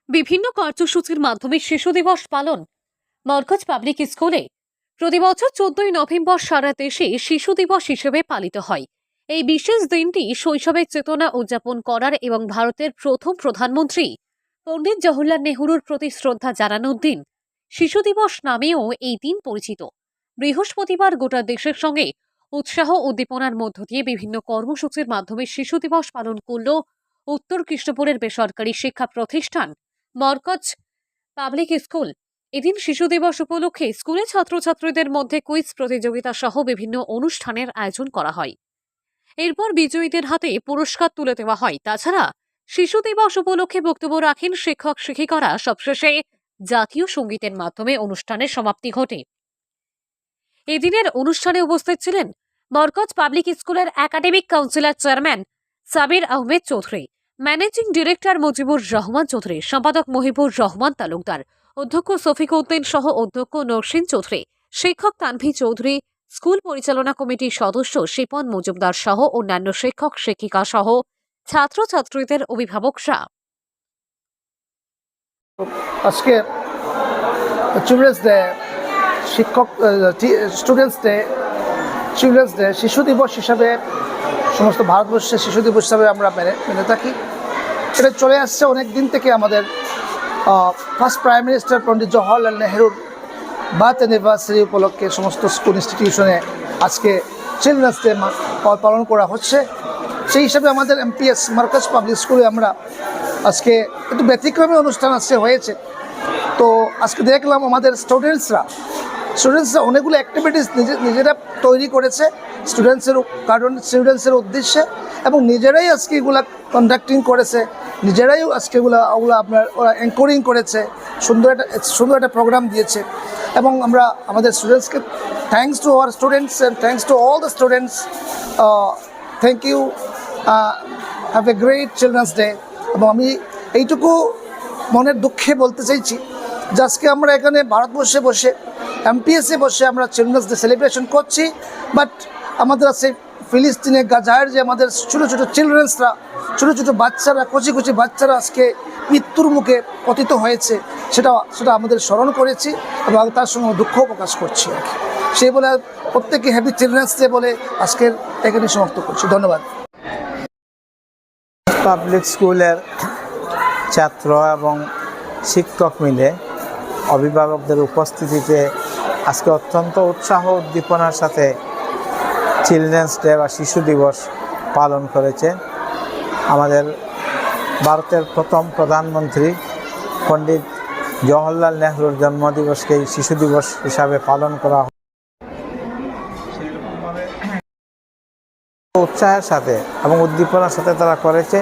বিভিন্ন কার্যসূচির মাধ্যমে শিশু দিবস পালন মরকজ পাবলিক স্কুলে প্রতি বছর 14ই নভেম্বর সারা দেশে শিশু দিবস হিসেবে পালিত হয়। এই বিশেষ দিনটি শৈশবের চেতনা উদযাপন করার এবং ভারতের প্রথম প্রধানমন্ত্রী পণ্ডিত জওহরলাল নেহরুর প্রতি শ্রদ্ধা জানানোর দিন। শিশু দিবস নামেও এই দিন পরিচিত। বৃহস্পতিবার গোটা দেশের সঙ্গে উৎসাহ উদ্দীপনার মধ্য দিয়ে বিভিন্ন কর্মসূচির মাধ্যমে শিশু দিবস পালন করল উত্তর কৃষ্ণপুরের বেসরকারি শিক্ষা প্রতিষ্ঠান মরকজ পাবলিক স্কুল। এদিন শিশু দিবস উপলক্ষে স্কুলে ছাত্রছাত্রীদের মধ্যে কুইজ প্রতিযোগিতা সহ বিভিন্ন অনুষ্ঠানের আয়োজন করা হয়। এরপর বিজয়ীদের হাতে পুরস্কার তুলে দেওয়া হয়। তাছাড়া শিশু দিবস উপলক্ষে বক্তব্য রাখেন শিক্ষক শিক্ষিকারা। সবশেষে জাতীয় সঙ্গীতের মাধ্যমে অনুষ্ঠানের সমাপ্তি ঘটে। এদিনের অনুষ্ঠানে উপস্থিত ছিলেন মরকজ পাবলিক স্কুলের academic councillor chairman Sabir Ahmed Chowdhury, managing director Mujibur Rahman Chowdhury, সম্পাদক মহিবুর রহমান তালুকদার, অধ্যক্ষ শফিক উদ্দিন সহ অধ্যক্ষ নরসিন চৌধুরী, শিক্ষক তানভি চৌধুরী, স্কুল পরিচালনা কমিটির সদস্য শিপন মজুমদার সহ অন্যান্য শিক্ষক শিক্ষিকা সহ ছাত্রছাত্রীদের অভিভাবকরা। আজকে চিলড্রেন্স ডে, শিক্ষক স্টুডেন্টস ডে, চিলড্রেন্স ডে শিশু দিবস হিসাবে সমস্ত ভারতবর্ষে শিশু দিবস হিসাবে আমরা মেনে থাকি। এটা চলে আসছে অনেক দিন থেকে। আমাদের first prime minister Pandit Jawaharlal নেহরুর birth anniversary উপলক্ষে সমস্ত স্কুল ইনস্টিটিউশনে আজকে চিলড্রেন্স ডে পালন করা হচ্ছে। সেই হিসাবে আমাদের এমপিএস মরকজ পাবলিক স্কুলে আমরা আজকে একটু ব্যতিক্রমী অনুষ্ঠান আজকে হয়েছে। তো আজকে দেখলাম আমাদের স্টুডেন্টসরা অনেকগুলো অ্যাক্টিভিটিস নিজেরা তৈরি করেছে স্টুডেন্টসের উদ্দেশ্যে, এবং নিজেরাই আজকে এগুলা কন্ডাক্টিং করেছে, নিজেরাই আজকে ওগুলো ওরা এনকোরিং করেছে, সুন্দর একটা প্রোগ্রাম দিয়েছে। এবং আমরা আমাদের স্টুডেন্টসকে thanks to our students and thanks to all the students, thank you, have a great children's day. এবং আমি এইটুকু মনের দুঃখে বলতে চাইছি যে আজকে আমরা এখানে ভারতবর্ষে বসে এমপিএসে বসে আমরা চিলড্রেন্স ডে সেলিব্রেশন করছি, বাট আমাদের আছে ফিলিস্তিনে গাজায়ের যে আমাদের ছোটো ছোটো চিলড্রেন্সরা, ছোটো ছোটো বাচ্চারা, কচি কচি বাচ্চারা আজকে মৃত্যুর মুখে পতিত হয়েছে, সেটা আমাদের স্মরণ করেছি এবং তার সঙ্গে দুঃখও প্রকাশ করছি আর কি। সেই বলে প্রত্যেকে হ্যাপি চিলড্রেন্স ডে বলে আজকের এখানে সমাপ্ত করছি। ধন্যবাদ। পাবলিক স্কুলের ছাত্র এবং শিক্ষক মিলে অভিভাবকদের উপস্থিতিতে আজকে অত্যন্ত উৎসাহ উদ্দীপনার সাথে চিলড্রেন্স ডে বা শিশু দিবস পালন করেছে। আমাদের ভারতের প্রথম প্রধানমন্ত্রী পণ্ডিত জওহরলাল নেহরুর জন্মদিবসকে শিশু দিবস হিসাবে পালন করা হয়। উৎসাহের সাথে এবং উদ্দীপনার সাথে তারা করেছে।